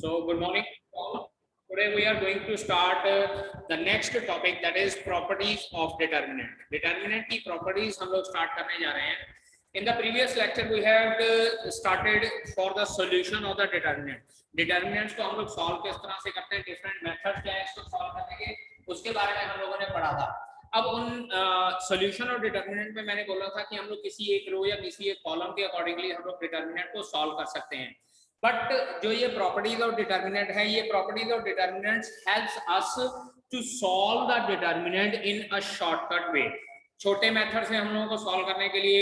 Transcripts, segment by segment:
So good morning all. Today we are going to start the next topic, that is properties of determinant. Determinant की properties हम लोग start करने जा रहे हैं. In the previous lecture we have started for the solution of the determinant. Determinants को हम लोग solve किस तरह से करते हैं, different methods क्या है इसको solve करने के, उसके बारे में हम लोगों ने पढ़ा था. अब उन सॉल्यूशन और डिटर्मिनेंट में मैंने बोला था कि हम लोग किसी एक रो या किसी एक कॉलम के अकॉर्डिंगली हम लोग डिटर्मिनेंट को सॉल्व कर सकते हैं. बट जो ये प्रॉपर्टीज ऑफ डिटर्मिनेंट है, ये properties of determinants helps us to solve the determinant in a shortcut way. छोटे मेथड से हम लोगों को सॉल्व करने के लिए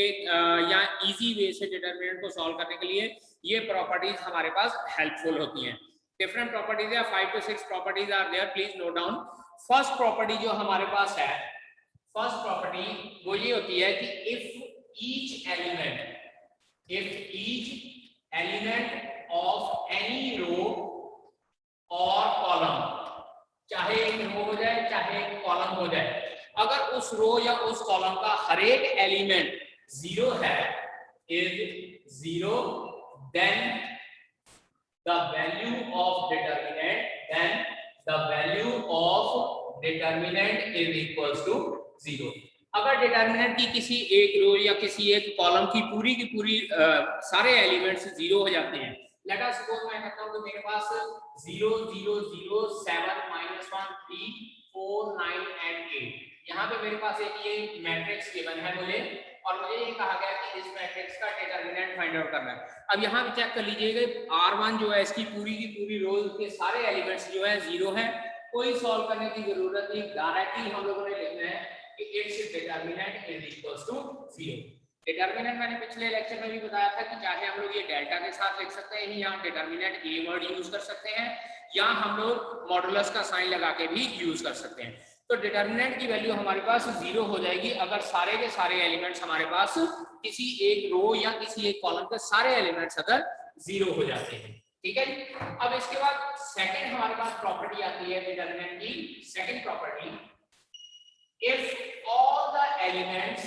या इजी वे से डिटर्मिनेंट को सॉल्व करने के लिए ये प्रॉपर्टीज हमारे पास हेल्पफुल होती हैं. डिफरेंट प्रॉपर्टीज है, 5 to 6 properties are there, please note down. First property जो हमारे पास है, फर्स्ट प्रॉपर्टी वो ये होती है कि if each element of any row or column, चाहे एक रो हो जाए चाहे एक कॉलम हो जाए, अगर उस रो या उस कॉलम का हर एक एलिमेंट जीरो है, is zero, then the value of determinant is equals to zero. अगर डिटर्मिनेंट की किसी एक रो या किसी एक कॉलम की पूरी सारे एलिमेंट्स जीरो हो जाते हैं. लेट अस सपोज मैं कहता हूं कि मेरे पास 0 0 0 7 -1 3 4 9 एंड 8. यहां पे मेरे पास एक ये मैट्रिक्स गिवन है मुझे, और मुझे ये कहा गया कि इस मैट्रिक्स का डिटर्मिनेंट फाइंड आउट करना है. अब यहां पे चेक कर लीजिएगा, R1 जो है इसकी पूरी रो के सारे एलिमेंट्स जो है जीरो हैं. कोई सॉल्व करने की जरूरत नहीं, डायरेक्टली हम लोगों ने लिखना है कि it's determinant is equals to 0. Determinant मैंने पिछले लेक्चर में भी बताया था कि चाहे हम लोग ये डेल्टा के साथ लिख सकते हैं, या डिटर्मिनेंट ए वर्ड यूज कर सकते हैं, या हम लोग मॉडुलस का साइन लगा के भी यूज कर सकते हैं. तो डिटर्मिनेंट की वैल्यू हमारे पास जीरो हो जाएगी अगर सारे के सारे एलिमेंट्स हमारे पास किसी एक रो या किसी एक कॉलम के सारे एलिमेंट्स अगर जीरो हो जाते हैं. ठीक है. अब इसके बाद सेकंड हमारे पास प्रॉपर्टी आती है डिटर्मिनेंट की. Second property, if all the elements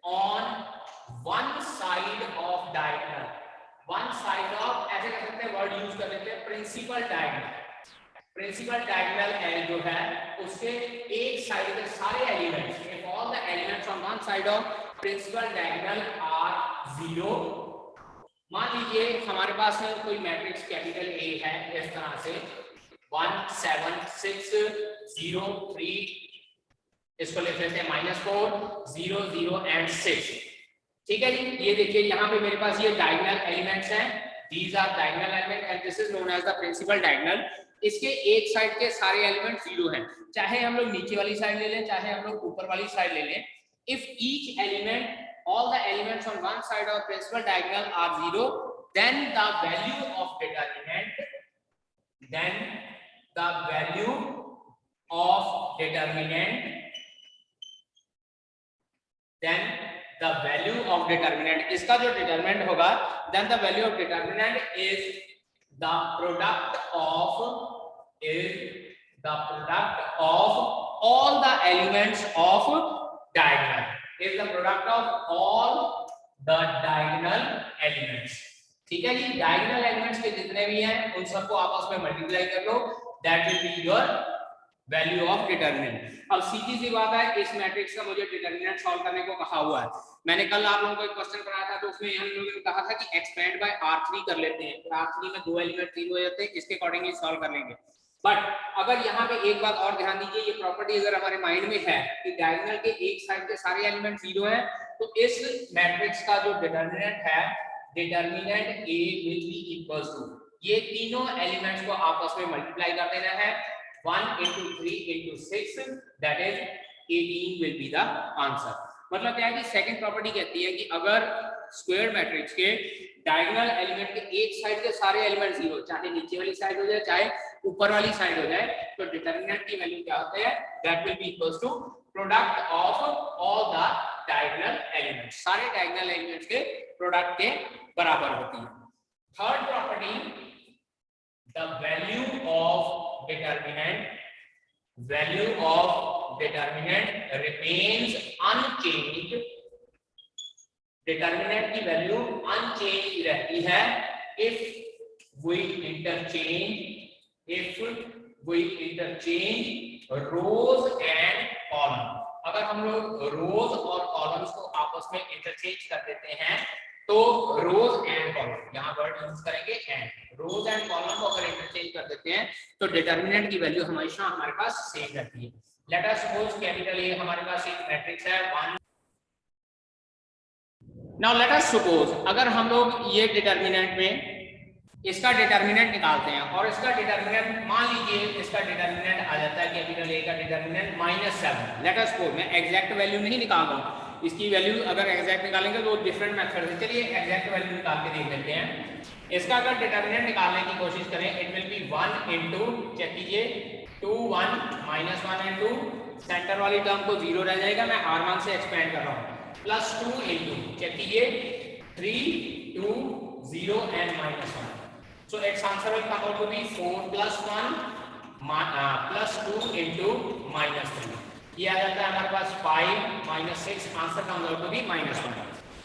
on one side of diagonal, one side of, ऐसे कर सकते हैं, वर्ड यूज कर लेते हैं, प्रिंसिपल डायगोनल है जो है उसके एक साइड के सारे elements, if all the elements on one side of principal diagonal are zero. मान लीजिए हमारे पास कोई मैट्रिक्स कैपिटल ए है इस तरह से 1 7 6 0 3, इसको लिख लेते हैं -4 0 0 एंड 6. ठीक है जी. ये देखिए यहाँ पे मेरे पास ये डायगोनल एलिमेंट्स हैं, these are diagonal element and this is known as the principal diagonal. इसके एक साइड के सारे एलिमेंट जीरो हैं, चाहे हम लोग नीचे वाली साइड ले लें चाहे हम लोग ऊपर वाली साइड ले लें. If each element, all the elements on one side of principal diagonal are zero, then the value of determinant इसका जो डिटरमिनेंट होगा, then the value of determinant is the product of all the elements of diagonal, is the product of all the diagonal elements. ठीक है जी. Diagonal elements के जितने भी हैं उन सबको आपस में मल्टीप्लाई कर लो, that will be your value of determinant. अब सीधी सी बात है, इस मैट्रिक्स का मुझे डिटर्मिनेंट सॉल्व करने को कहा हुआ है. मैंने कल आप लोगों को एक क्वेश्चन कराया था, तो उसमें हम लोगों ने कहा था कि एक्सपेंड बाय R3 कर लेते हैं, तो R3 में दो एलिमेंट जीरो हो जाते हैं, इसके अकॉर्डिंगली सॉल्व कर लेंगे. बट अगर यहाँ पे एक बात और ध्यान दीजिए, ये प्रॉपर्टी अगर हमारे माइंड में है कि डायगोनल के एक साइड के सारे एलिमेंट जीरो हैं, तो इस मैट्रिक्स का जो डिटर्मिनेंट है, determinant A will be equals to, ये तीनों एलिमेंट्स को आपस में मल्टीप्लाई कर देना है, 1 into 3 into 6, that is 18 will be the answer. मतलब क्या है कि सेकंड प्रॉपर्टी कहती है कि अगर स्क्वायर मैट्रिक्स के डायगोनल एलिमेंट के एक साइड के सारे एलिमेंट जीरो, चाहे नीचे वाली साइड हो जाए चाहे ऊपर वाली साइड हो जाए, तो डिटर्मिनेंट की वैल्यू क्या होती है, that will be equals to product of all the diagonal elements. सारे डायगोनल एलिमेंट्स के प्रोडक्ट के बराबर होती है. Third property, the value of determinant remains unchanged determinant की वैल्यू अनचेंज रहती है if we interchange rows and column. अगर हम लोग रोज और कॉलम्स को आपस में इंटरचेंज कर देते हैं तो रोज एंड कॉलम, यहाँ वर्ड यूज करेंगे एंड, रोज एंड कॉलम को अगर इंटरचेंज कर देते हैं तो डिटर्मिनेंट की वैल्यू हमेशा हमारे पास सेम रहती है। Let us suppose capital A हमारे पास एक मैट्रिक्स है 1। नाउ लेट अस सपोज अगर हम लोग ये डिटर्मिनेंट में इसका डिटर्मिनेंट निकालते हैं और इसका डिटर्मिनेंट मान लीजिए इसका डिटर्मिनेंट आ जाता है कैपिटल ए का डिटर्मिनेंट -7। लेट अस सपोज, मैं एग्जैक्ट वैल्यू नहीं निकाल रहा हूं, इसकी वैल्यू अगर एग्जैक्ट निकालेंगे तो डिफरेंट मेथड से, चलिए एग्जैक्ट वैल्यू निकाल के देख लेते हैं। इसका अगर डिटर्मिनेंट निकालने की कोशिश करें, it will be 1 into, check कीजिए, 2 1 -1 एंड 2, सेंटर वाली टर्म को 0 रह जाएगा, मैं R1 से एक्सपेंड कर रहा हूं, प्लस 2 इनटू, चेक कीजिए, 3 2 0 and -1। So its answer will come out to be 4 plus 1 plus 2 into -3। ये आ जाता है हमारे पास 5 -6, answer comes out to be -1।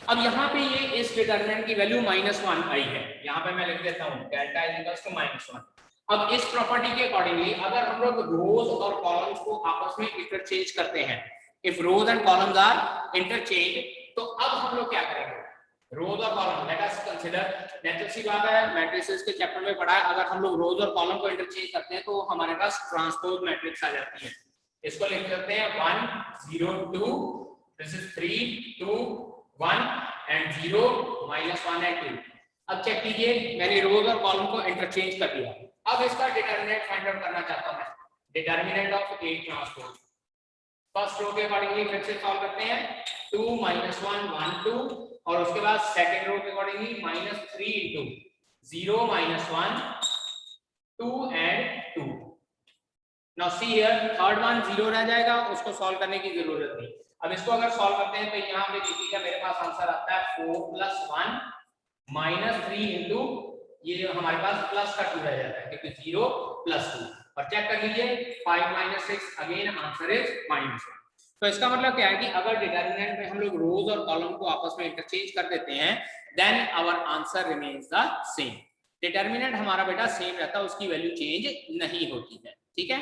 अब यहाँ पे ये इस डिटरमिनेंट की वैल्यू -1 आई है, यहाँ पे मैं लिख देता हूँ डेल्टा इज इक्वल्स टू -1। अब इस प्रॉपर्टी के अकॉर्डिंगली अगर हम लोग रोज और कॉलम्स को आपस में इंटरचेंज करते हैं, if rows and columns are interchange, तो अब हम लोग क्या करेंगे, रोज और column, let us consider, natural सी बात है, मैट्रिसेस के चैप्टर में पढ़ा है, अगर हम लोग रोज और कॉलम को इंटरचेंज करते हैं तो हमारे पास ट्रांसपोज मैट्रिक्स आ जाती है। इसको लिख सकते हैं 1 0 2, दिस इज 3 2 1 एंड 0 -1 एंड 2। अब चेक कीजिए, मैंने रोज और कॉलम को इंटरचेंज कर दिया। अब इसका डिटरमिनेंट फाइंड आउट करना चाहता हूं मैं, determinant of A transpose. First row के अकॉर्डिंगली फिर से सॉल्व करते हैं, 2 -1 1 2, और उसके बाद सेकंड रो के accordingly -3 into 0 -1 2 and 2। Now see here, third one 0 रह जाएगा, उसको सॉल्व करने की जरूरत नहीं। अब इसको अगर सॉल्व करते हैं तो यहाँ पे देखिएगा मेरे पास आंसर आता है 4 + 1 -3 इनटू, ये हमारे पास प्लस का 2 रह जाता है क्योंकि 0 + 2, और चेक कर लीजिए 5 - 6, अगेन आंसर इज -1। तो इसका मतलब क्या है कि अगर डिटरमिनेंट में हम लोग रोज और कॉलम को आपस में इंटरचेंज कर देते हैं, then our answer remains the same. Determinant हमारा बेटा सेम रहता है, उसकी वैल्यू चेंज नहीं होती है, ठीक है।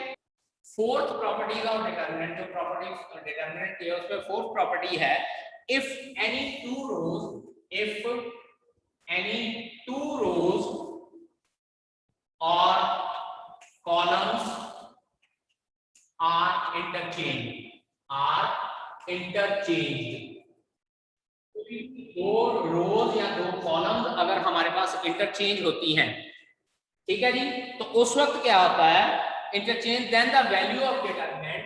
फोर्थ प्रॉपर्टी ऑफ डिटरमिनेंट, जो प्रॉपर्टी डिटरमिनेंट की है उसमें फोर्थ प्रॉपर्टी है, इफ एनी टू रोज और कॉलम्स आर इंटरचेंज, दो रोज या दो कॉलम्स अगर हमारे पास इंटरचेंज होती हैं, ठीक है जी, तो उस वक्त क्या होता है, interchange, then the value of determinant,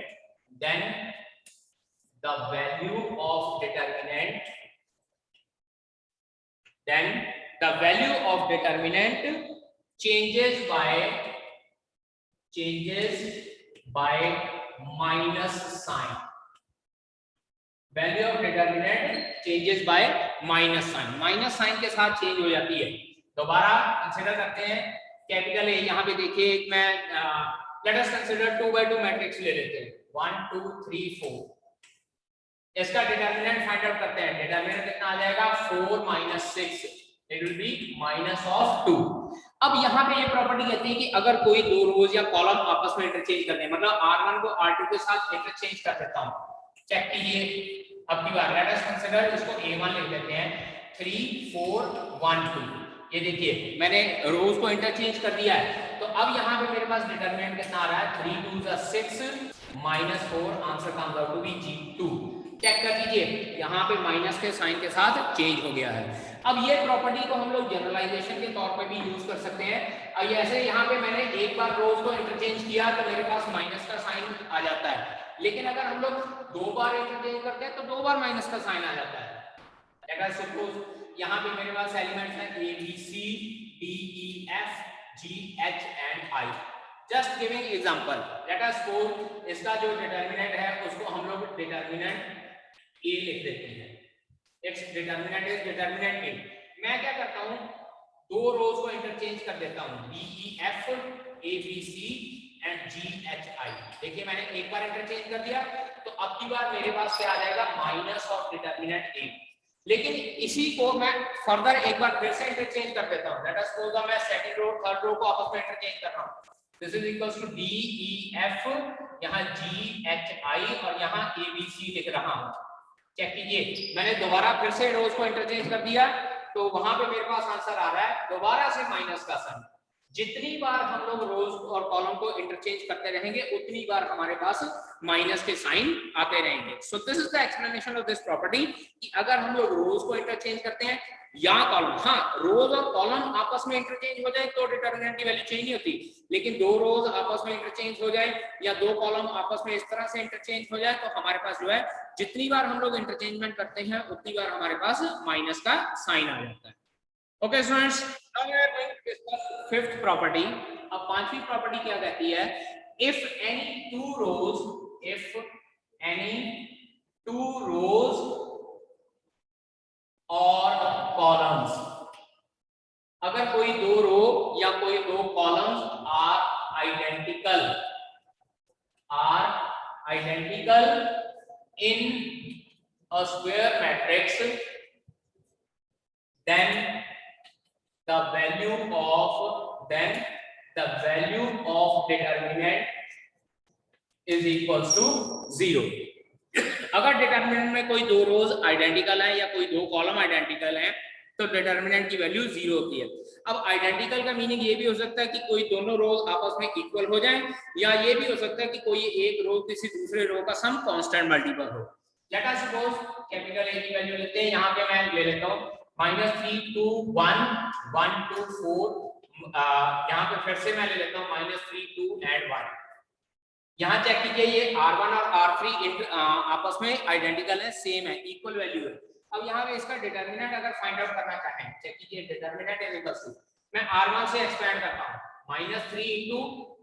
changes by minus sign। Value of determinant changes by minus sign, minus sign के साथ चेंज हो जाती है। दोबारा कंसीडर करते हैं, कैपिटल ए, यहाँ पे देखिए मैं लेट अस कंसीडर 2/2 मैट्रिक्स ले लेते हैं, 1 2 3 4। इसका डिटरमिनेंट फाइंड आउट करते हैं, डिटरमिनेंट कितना आ जाएगा, 4 - 6, इट विल बी -2। अब यहाँ पे ये प्रॉपर्टी कहती है कि अगर कोई दो रोज या कॉलम आपस में इंटरचेंज करते हैं, मतलब R1 को R2 के साथ इंटरचेंज कर देता हूँ, चेक कीजिए। अब की बार लेट अस कंसीडर, इसको A1 लिख देते हैं, 3 4 1 2। ये देखिए मैंने रोज को इंटरचेंज कर दिया है, तो अब यहाँ पे मेरे पास डिटरमिनेंट कितना आ रहा है, 3 2 6 -4, answer comes out to be G2। Check कर लीजिए, यहाँ पे माइनस के साइन के साथ चेंज हो गया है। अब ये प्रॉपर्टी को हम लोग जनरलाइजेशन के तौर पे भी यूज कर सकते हैं। अब ऐसे यहाँ पे मैंने एक बार रोज को इंटरचेंज किया तो मेरे पास माइनस का साइन आ जाता है, लेकिन अगर हम लोग दो बार इंटरचेंज करते हैं तो दो बार माइनस का साइन आ जाता है। अगर सपोज यहाँ पे मेरे पास एलिमेंट्स हैं A B C D E F G H and I। Just giving example, late us suppose इसका जो डिटरमिनेंट है उसको हम लोग डिटरमिनेंट A लिख देते हैं, it's determinant is determinant A। मैं क्या करता हूँ, दो रोज को इंटरचेंज कर देता हूँ, D E F A B C and G H I। देखिए मैंने एक बार इंटरचेंज कर दिया, तो अब की बार मेरे पास क्या आ जाएगा, माइनस ऑफ डिटरमिनेंट A। लेकिन इसी को मैं फर्दर एक बार फिर से इंटरचेंज कर देता हूं। लेट अस सपोज मैं सेकंड रो थर्ड रो को आपस में इंटरचेंज कर रहा हूं। This is equals to D E F, यहां जी एच आई और यहां ए बी सी लिख रहा हूं। चेक कीजिए, मैंने दोबारा फिर से रोज को इंटरचेंज कर दिया तो वहां पे मेरे पास आंसर आ रहा है दोबारा से माइनस का साइन। जितनी बार हम लोग रोज और कॉलम को इंटरचेंज करते रहेंगे उतनी बार हमारे पास माइनस के साइन आते रहेंगे। सो this is the explanation of this property कि अगर हम लोग रोज को इंटरचेंज करते हैं या कॉलम, हाँ रोज और कॉलम आपस में इंटरचेंज हो जाए तो डिटरमिनेंट की वैल्यू चेंज नहीं होती, लेकिन दो रोज आपस में इंटरचेंज हो जाए या दो कॉलम आपस में इस तरह से इंटरचेंज हो जाए तो हमारे पास जो है जितनी बार हम लोग इंटरचेंजमेंट करते हैं उतनी बार हमारे पास माइनस का साइन आ जाता है। Okay students, now we are going to discuss fifth property. अब पांचवी प्रॉपर्टी क्या कहती है, इफ एनी टू रोज और कॉलम्स, अगर कोई दो रो या कोई दो columns are identical in a square matrix, then the value of determinant is equals to 0। अगर डिटरमिनेंट में कोई दो रोज आइडेंटिकल है या कोई दो कॉलम आइडेंटिकल है तो डिटरमिनेंट की वैल्यू 0 होती है। अब आइडेंटिकल का मीनिंग ये भी हो सकता है कि कोई दोनों रोज आपस में इक्वल हो जाएं, या ये भी हो सकता है कि कोई एक रो किसी दूसरे रो का सम कांस्टेंट मल्टीपल हो। Late us suppose capital A की वैल्यू लेते हैं, यहाँ पे मैं ले लेता हूँ -3 2 1 1 2 4, यहाँ पे फिर से मैं ले लेता हूँ -3 2 and 1। यहाँ चेक कीजिए ये R1 और R3 आपस में आइडेंटिकल है, सेम है, इक्वल वैल्यू है। अब यहाँ पे इसका डिटरमिनेंट अगर फाइंड आउट करना चाहें, चेक कीजिए डिटरमिनेंट इज इक्वल टू, मैं R1 से एक्सपेंड करता हूँ -3 into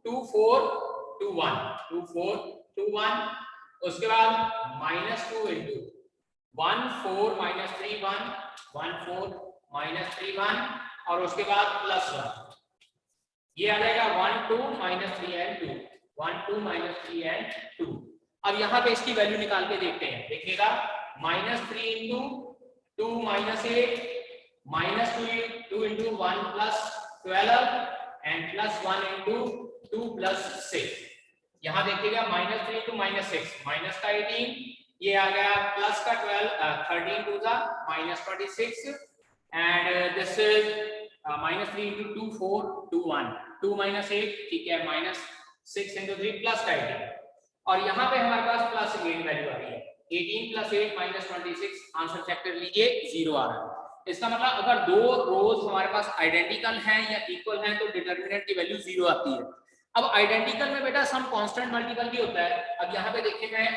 2 4 2 1 2 4 2 1, उसके बाद -2 into 1 4 -3 1 1 4 -3 1 और उसके बाद +1, ये आ जाएगा 1 2 -3 and 2 1 2 -3 and 2। अब यहाँ पे इसकी वैल्यू निकाल के देखते हैं, देखिएगा -3 into 2 -8 -2 into 1 + 12 and +1 into 2 + 6। यहाँ देखिएगा -3 into -6 माइनस का 18, ये आ गया प्लस का 12 13 to the -26 and this is -3 into 2 4 2 1 2 -8, ठीक है, -6 into 3 + 18 और यहाँ पे हमारे पास +8 वैल्यू आ रही है, 18 + 8 -26, आंसर चेक कर लीजिए 0 आ रहा है। इसका मतलब अगर दो रोज हमारे पास आइडेंटिकल हैं या इक्वल हैं तो डिटरमिनेंट की वैल्यू 0 आती है। अब आइडेंटिकल में बेटा सम कांस्टेंट मल्टीपल भी होता है। अब यहाँ पे देखिए मैं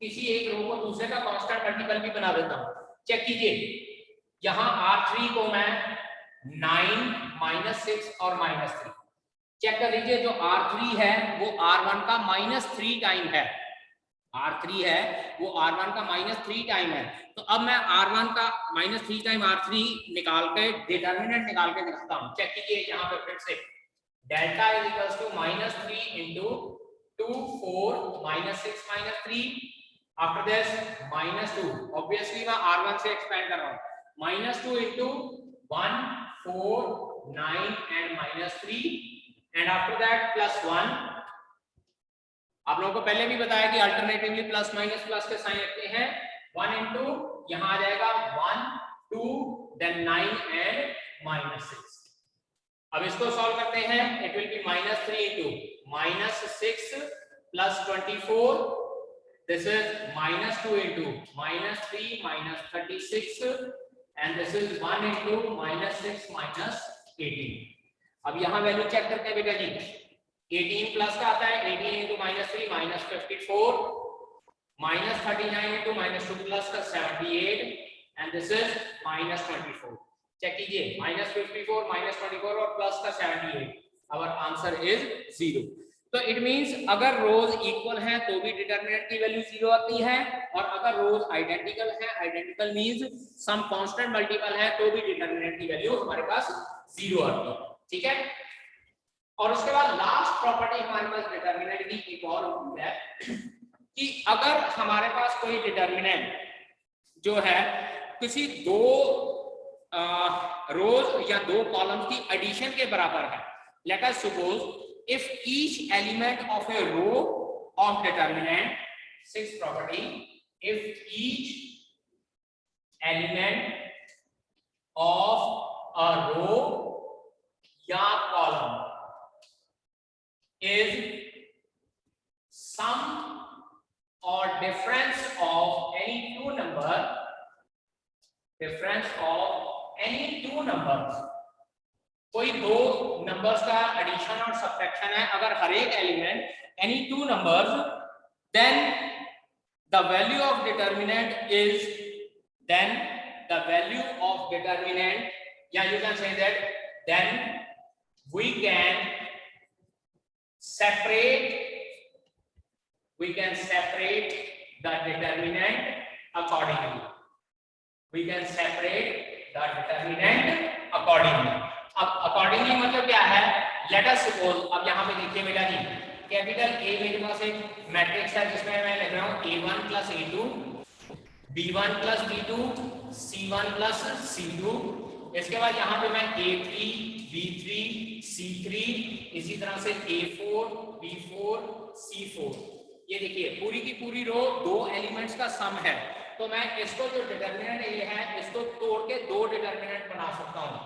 किसी एक रो को दूसरे का कांस्टेंट मल्टीपल भी बना देता हूँ। चेक कीजिए, यहाँ R3 को मैं 9 -6 और -3, चेक कर लीजिए जो R3 है वो R1 का -3 टाइम है, R3 है वो R1 का -3 टाइम है। तो अब मैं R1 का -3 टाइम R3 निकाल के डिटरमिनेंट निकाल के दिखाता हूँ। चेक कीजिए यहाँ पे फिर से delta is equals to -3 into 2 4 -6 -3 after this -2, obviously मैं R1 से एक्सपेंड कर रहा हूँ, -2 into 1 4 9 and -3 and after that +1। आप लोगों को पहले भी बताया कि अल्टरनेटिवली प्लस माइनस प्लस के साइन रखते हैं। 1 into यहाँ आ जाएगा 1 2 then 9 and -6। अब इसको सॉल्व करते हैं, it will B -3 into -6 + 24, this is -2 into -3 -36 and this is 1 into -6 -18। अब यहाँ वैल्यू चेक करते हैं बेटा जी, 18 प्लस का आता है, 18 into -3 -54 -39 into -2 प्लस का 78 and this is -24। चेक कीजिए -54 -24 और प्लस का 78, our answer is 0। तो इट मींस अगर रोज इक्वल हैं तो भी डिटरमिनेंट की वैल्यू 0 आती है, और अगर रोज आइडेंटिकल है, identical means some constant multiple है तो भी डिटरमिनेंट की वैल्यू हमारे पास 0 आती है, ठीक है। और उसके बाद लास्ट प्रॉपर्टी हमारे पास डिटरमिनेंट की एक और होती है कि अगर हमारे पास कोई डिटरमिनेंट जो है किसी दो रोज या दो कॉलम्स की एडिशन के बराबर है, let us suppose if each element of a row of determinant, six property, if each element of a row या column is sum or difference of any two numbers, कोई दो नंबर्स का addition और subtraction है, अगर हर एक element any two numbers, then the value of determinant is, then the value of determinant, या you can say that then we can separate the determinant accordingly. अब accordingly मतलब क्या है? Let us suppose, अब यहाँ पे देखिए बेटा जी, कैपिटल A मेरे पास एक मैट्रिक्स है जिसमें मैं लिख रहा हूँ A1 plus A2, B1 plus B2, C1 plus C2. इसके बाद यहाँ पे मैं A3, B3, C3, इसी तरह से A4, B4, C4. ये देखिए पूरी की पूरी रो दो एलिमेंट्स का सम है, तो मैं इसको जो डिटरमिनेंट A है इसको तोड़ के दो डिटरमिनेंट बना सकता हूँ.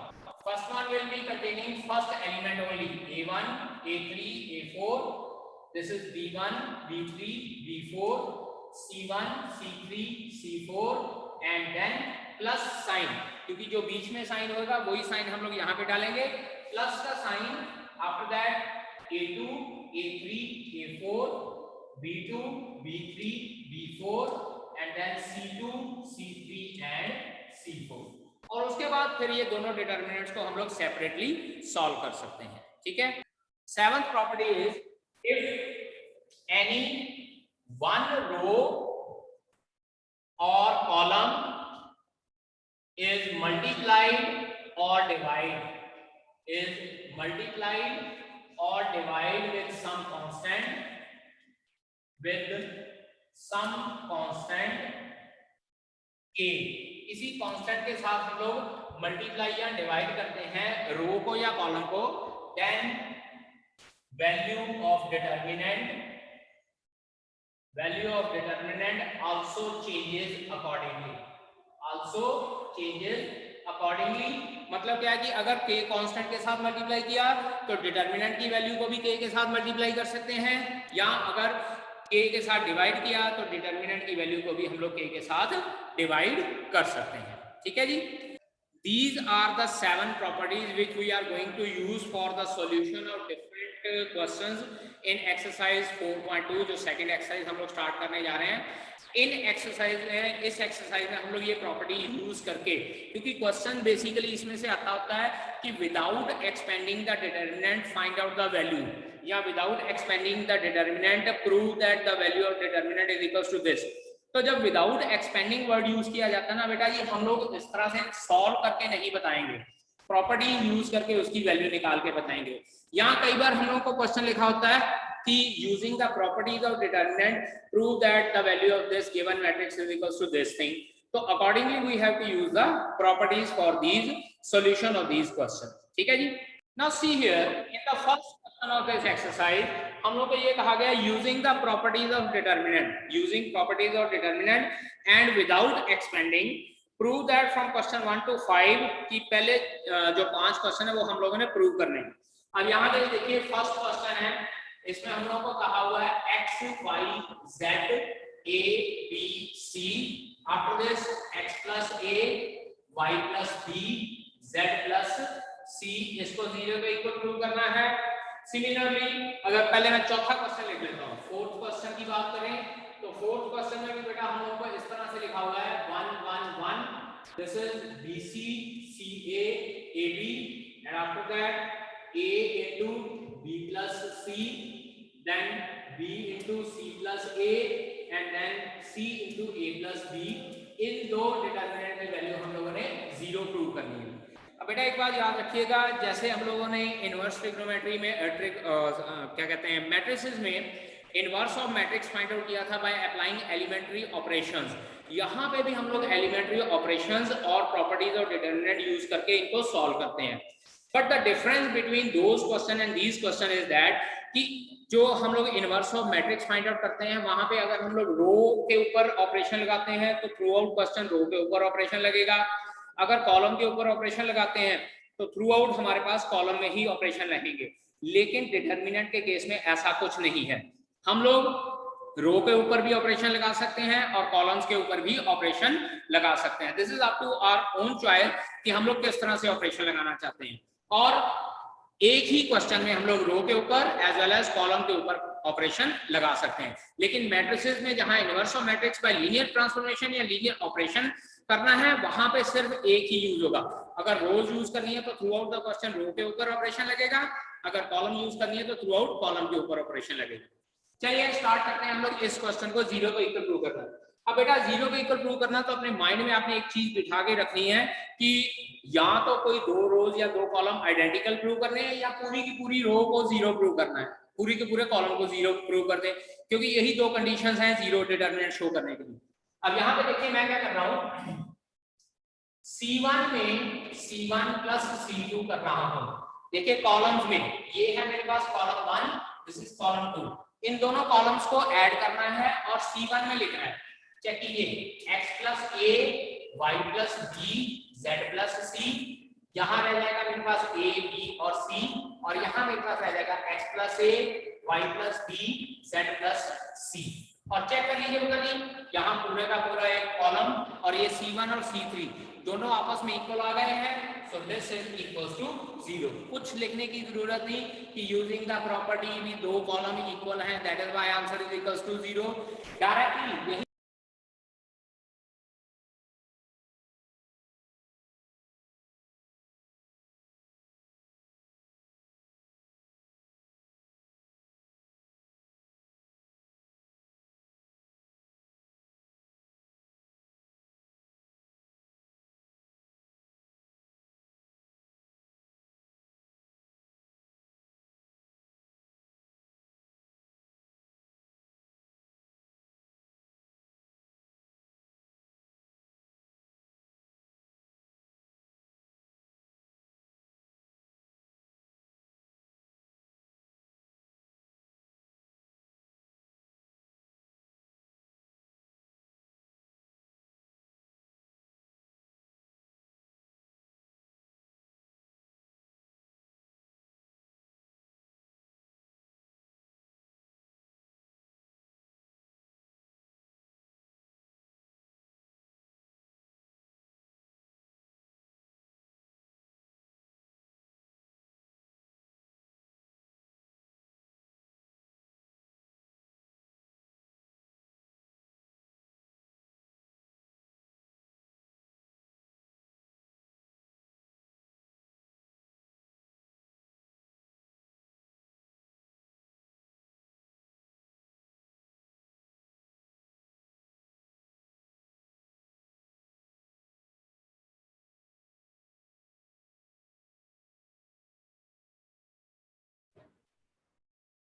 First one will be containing first element only, A1, A3, A4. This is B1, B3, B4, C1, C3, C4 and then plus sign, क्योंकि जो बीच में साइन होगा वही साइन हम लोग यहाँ पे डालेंगे, प्लस का sign. After that A2, A3, A4, B2, B3, B4 and then C2, C3 and C4. और उसके बाद फिर ये दोनों डिटरमिनेंट्स को हम लोग सेपरेटली सॉल्व कर सकते हैं. ठीक है. Seventh property is if any one row और column is multiplied or divide with some constant k. इसी कांस्टेंट के साथ हम लोग मल्टीप्लाई या डिवाइड करते हैं रो को या कॉलम को, then value of determinant also changes accordingly. मतलब क्या है कि अगर k कांस्टेंट के साथ मल्टीप्लाई किया तो डिटरमिनेंट की वैल्यू को भी k के साथ मल्टीप्लाई कर सकते हैं, या अगर k के साथ डिवाइड किया तो डिटरमिनेंट की वैल्यू को भी हम लोग k के साथ डिवाइड कर सकते हैं. ठीक है जी. These are the 7 properties which we are going to use for the solution of different questions in exercise 4.2, जो सेकंड एक्सरसाइज हम लोग स्टार्ट करने जा रहे हैं. इस एक्सरसाइज में हम लोग ये प्रॉपर्टी यूज करके, क्योंकि क्वेश्चन बेसिकली इसमें से आता होता है कि without expanding the determinant find out the value, या without expanding the determinant prove that the value of determinant is equal to this. तो जब विदाउट एक्सपेंडिंग वर्ड यूज किया जाता है ना बेटा, ये हम लोग इस तरह से सॉल्व करके नहीं बताएंगे, प्रॉपर्टी यूज करके उसकी वैल्यू निकाल के बताएंगे. यहाँ कई बार हम लोग को क्वेश्चन लिखा होता है कि using the properties of determinant prove that the value of this given matrix is equal to this thing. तो accordingly we have to use the properties for these solution of these question. ठीक है जी. Now see here in the first question of this exercise हम लोग को ये कहा गया using the properties of determinant and without expanding prove that from question 1 to 5 कि पहले जो 5 क्वेश्चन है वो हम लोगों ने प्रूव करने हैं. अब यहाँ पे देखिए फर्स्ट क्वेश्चन है, इसमें हम लोगों को कहा हुआ है x y z a b c. After this x plus a y plus b z plus c, इसको 0 के इक्वल प्रूव करना है. सिमिलरली अगर पहले मैं चौथा क्वेश्चन लिख लेता हूँ, फोर्थ क्वेश्चन की बात करें तो फोर्थ क्वेश्चन में भी बेटा हम लोगों को इस तरह से लिखा हुआ है 1 1 1. This is bc ca ab and after that a into b plus c, then b into c plus a and then c into a plus b. इन दो डिटरमिनेंट की वैल्यू हम लोगों ने 0 प्रूव करनी है. अब बेटा एक बात याद रखिएगा, जैसे हम लोगों ने इनवर्स ट्रिग्नोमेट्री में क्या कहते हैं मैट्रिसेस में inverse of matrix find out किया था बाय अप्लाइंग एलिमेंट्री ऑपरेशंस. यहाँ पे भी हम लोग एलिमेंट्री ऑपरेशंस और प्रॉपर्टीज और डिटरमिनेंट यूज करके इनको सॉल्व करते हैं। But the difference between those question and these question is that कि जो हम लोग inverse of matrix find out करते हैं वहां पे अगर हम लोग रो के ऊपर ऑपरेशन लगाते हैं तो थ्रू आउट क्वेश्चन रो के ऊपर ऑपरेशन लगेगा, अगर कॉलम के ऊपर ऑपरेशन लगाते हैं तो थ्रू आउट हमारे पास कॉलम में ही ऑपरेशन रहेंगे। लेकिन डिटरमिनेंट के केस में ऐसा कुछ नहीं है, हम लोग रो के ऊपर भी ऑपरेशन लगा सकते हैं और कॉलम्स के ऊपर भी ऑपरेशन लगा सकते हैं। This is up to our own choice कि हम लोग किस तरह से ऑपरेशन लगाना चाहते हैं। और एक ही क्वेश्चन में हम लोग रो के ऊपर एज वेल एज कॉलम के ऊपर ऑपरेशन लगा सकते हैं। लेकिन मैट्रिसेस में जहां inverse of matrix bye linear transformation या लीनियर ऑपरेशन करना है वहां पे सिर्फ एक ही यूज होगा। अगर रोज यूज करनी है तो थ्रू आउट द क्वेश्चन रो के ऊपर ऑपरेशन लगेगा, अगर कॉलम यूज करनी है तो थ्रू आउट कॉलम के ऊपर ऑपरेशन लगेगा। चलिए स्टार्ट करते हैं हम लोग इस क्वेश्चन को, जीरो को इक्वल प्रूव करना। अब बेटा जीरो को इक्वल प्रूव करना तो अपने माइंड में आपने एक चीज बिठा के रखनी है कि या तो कोई दो रोज या दो कॉलम आइडेंटिकल प्रूव करने हैं या पूरी की पूरी रो को जीरो प्रूव करना है, पूरी के पूरे कॉलम को जीरो प्रूव कर दे, क्योंकि यही दो कंडीशंस हैं जीरो डिटरमिनेंट शो करने के लिए। अब यहाँ पे देखिए मैं क्या कर रहा हूँ, C1 में C1 प्लस C2 कर रहा हूँ। देखिए कॉलम्स में ये है मेरे पास कॉलम 1, दिस इज कॉलम 2, इन दोनों कॉलम्स को ऐड करना है और C1 में लिखना है। चेक कीजिए x plus a y plus b z plus c, यहाँ रह जाएगा मेरे पास a b और c, और यहाँ मेरे पास रह जाएगा x plus a y plus b z plus c। और चेक कर लीजिए बता दी यहाँ पूरे का पूरा एक कॉलम और ये C1 और C3 दोनों आपस में इक्वल आ गए हैं, so this is equals to zero. कुछ लिखने की जरूरत नहीं कि यूजिंग द प्रॉपर्टी भी दो कॉलम इक्वल हैं, that is why answer is equals to zero. Directly यही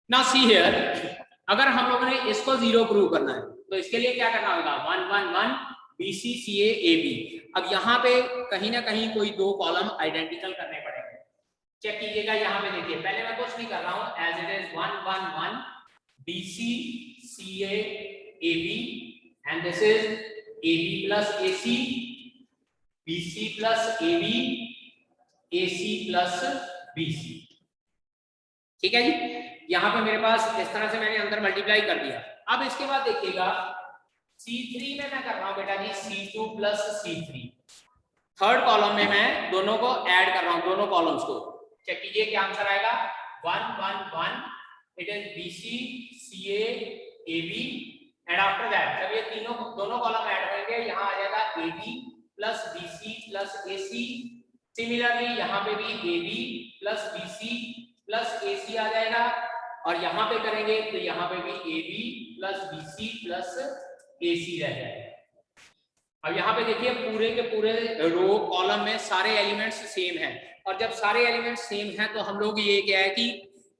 नाउ सी हियर, अगर हम लोगों ने इसको जीरो प्रूव करना है तो इसके लिए क्या करना होगा, 1 1 1 BC CA AB। अब यहाँ पे कहीं ना कहीं कोई दो कॉलम आइडेंटिकल करने पड़ेंगे। चेक कीजिएगा यहाँ पे देखिए, पहले मैं कुछ नहीं कर रहा हूँ, as it is 1 1 1 BC CA AB and this is AB plus AC, BC plus AB, AC plus BC। ठीक है जी, यहाँ पे मेरे पास इस तरह से मैंने अंदर मल्टीप्लाई कर दिया। अब इसके बाद देखिएगा C3 में मैं कर रहा हूँ बेटा जी C2 plus C3, third column में मैं दोनों को ऐड कर रहा हूँ, दोनों कॉलम्स को। चेक कीजिए क्या आंसर आएगा, 1 1 1 it is BC CA AB and after that जब ये तीनों दोनों कॉलम ऐड होंगे यहाँ आ जाएगा AB plus BC plus AC। Similarly यहाँ पे भी AB plus BC plus AC आ जाएगा, और यहाँ पे करेंगे तो यहाँ पे भी AB plus BC plus AC रह जाएगा। अब यहाँ पे देखिए पूरे के पूरे रो कॉलम में सारे एलिमेंट्स सेम हैं, और जब सारे एलिमेंट्स सेम हैं तो हम लोग ये क्या है कि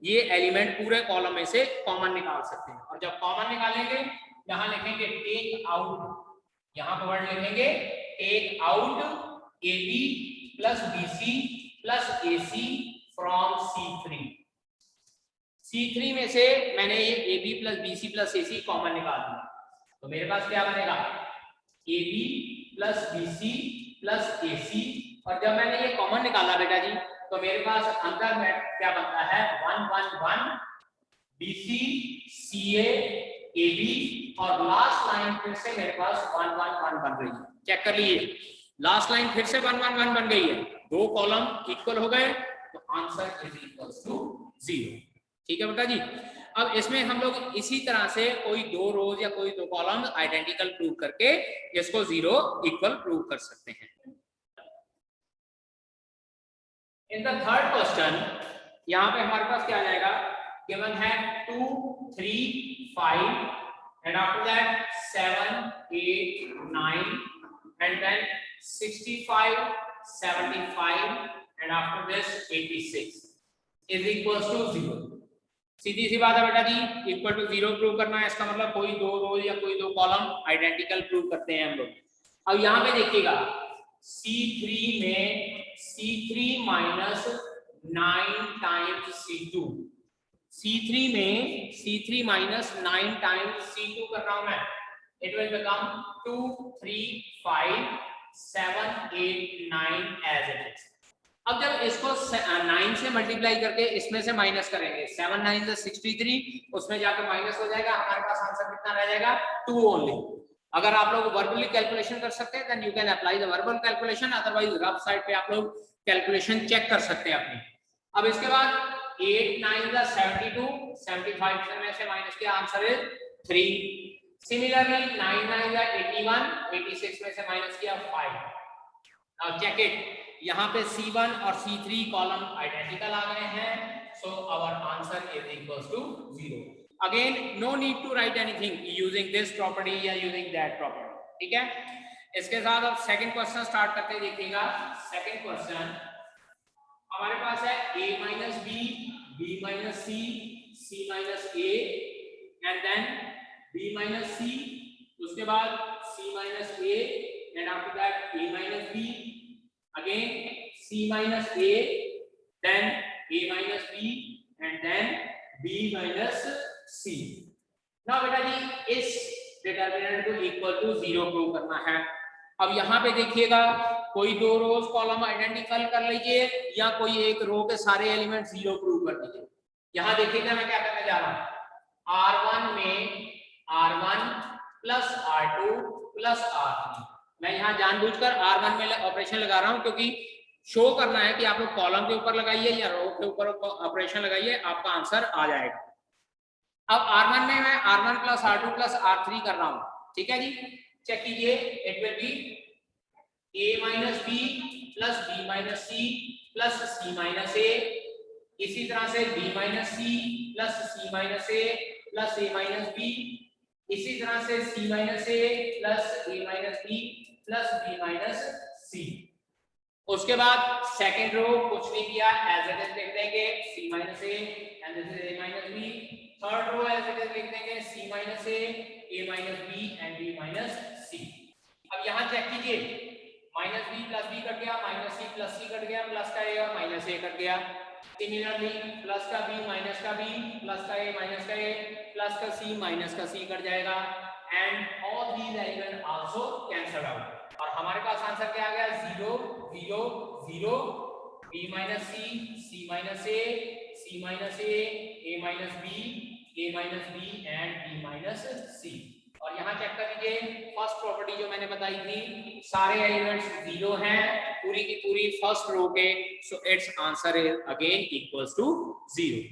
ये एलिमेंट पूरे कॉलम में से कॉमन निकाल सकते हैं। और जब कॉमन निकालेंगे यहाँ लिखेंगे टेक आउट, यहाँ पर वर्ड लिखेंगे take out AB plus BC plus AC from C3। C3 में से मैंने ये AB plus BC plus AC common निकाल दिया, तो मेरे पास क्या बनेगा AB plus BC plus AC, और जब मैंने ये कॉमन निकाला बेटा जी तो मेरे पास अंदर में क्या बनता है 1 1 1 BC CA AB, और लास्ट लाइन फिर से मेरे पास 1 1 1 बन रही है। चेक कर लीजिए, लास्ट लाइन फिर से 1 1 1 बन गई है, दो कॉलम इक्वल हो गए, तो आंसर इज इक्वल टू 0। ठीक है बेटा जी। अब इसमें हम लोग इसी तरह से कोई दो रोज या कोई दो कॉलम आइडेंटिकल प्रूव करके इसको 0 इक्वल प्रूव कर सकते हैं। इन द थर्ड क्वेश्चन यहाँ पे हमारे पास क्या आ जाएगा, गिवन है 2 3 5 and after that 7 8 9 and then 65 75 and after this 86 is equals to 0। सीधी सी बात है बेटा जी, इक्वल टू 0 प्रूव करना है, इसका मतलब कोई दो रो या कोई दो कॉलम आइडेंटिकल प्रूव करते हैं हम लोग। अब यहाँ पे देखिएगा C3 में C3 minus 9 times C2, C3 में C3 माइनस 9 टाइम्स C2 कर रहा हूं मैं, it will become 2 3 5 7 8 9 as it is. अब जब इसको 9 से मल्टीप्लाई करके इसमें से माइनस करेंगे, 7 9 63, उसमें जाकर माइनस हो जाएगा, हमारे पास आंसर कितना रह जाएगा 2 ओनली। अगर आप लोग वर्बली कैलकुलेशन कर सकते हैं then you can apply the verbal calculation, otherwise rough side पे आप लोग कैलकुलेशन चेक कर सकते हैं अपनी। अब इसके बाद 8 9 का 72, 75 में से माइनस किया, आंसर इज 3। सिमिलरली 9 9 का 81, 86 में से माइनस किया 5। नाउ चेक इट, यहाँ पे C1 और C3 कॉलम आइडेंटिकल आ गए हैं, so our answer is equals to 0। Again no need to write anything using this property या यूजिंग दैट प्रॉपर्टी। ठीक है, इसके साथ अब सेकंड क्वेश्चन स्टार्ट करते हैं। देखिएगा सेकंड क्वेश्चन हमारे पास है a minus b, b minus c, c minus a and then b minus c, उसके बाद c minus a and after that a minus b, again c minus a, then a minus b and then b minus c। Now बेटा जी इस determinant को equal to 0 prove करना है। अब यहाँ पे देखिएगा कोई दो रोज कॉलम आइडेंटिकल कर लीजिए या कोई एक रो के सारे एलिमेंट 0 प्रूव कर दीजिए। यहाँ देखिएगा मैं क्या करने जा रहा हूँ, R1 में R1 plus R2 plus R3, मैं यहाँ जानबूझकर R1 में ऑपरेशन लगा रहा हूँ क्योंकि शो करना है कि आप लोग कॉलम के ऊपर लगाइए या रो के ऊपर ऑपरेशन लगाइए, आपका आंसर आ जाएगा। अब R1 में मैं R1 plus R2 plus R3 कर रहा हूँ, ठीक है जी। चेक कीजिए, it will B a minus b plus b minus c plus c minus a, इसी तरह से b minus c plus c minus a plus a minus b, इसी तरह से c minus a plus a minus b plus b minus c। उसके बाद second row कुछ नहीं किया, एज इट इज लिख देंगे c minus a and this is a minus b। Third row as it is लिख देंगे c minus a minus b and b minus c। अब यहाँ चेक कीजिए, minus b plus b cut गया, minus c plus c cut गया, plus का a और minus a cut गया। सिमिलरली प्लस का b माइनस का b, प्लस का a माइनस का a, प्लस का c माइनस का c कट जाएगा and all these element also cancel out, और हमारे पास आंसर क्या आ गया 0 0 0, b minus c, c minus a, c minus a minus b, a minus b and b minus c। और यहाँ check कर लीजिए फर्स्ट प्रॉपर्टी जो मैंने बताई थी, सारे एलिमेंट्स 0 हैं पूरी की पूरी फर्स्ट रो के, so it's answer is again equals to 0।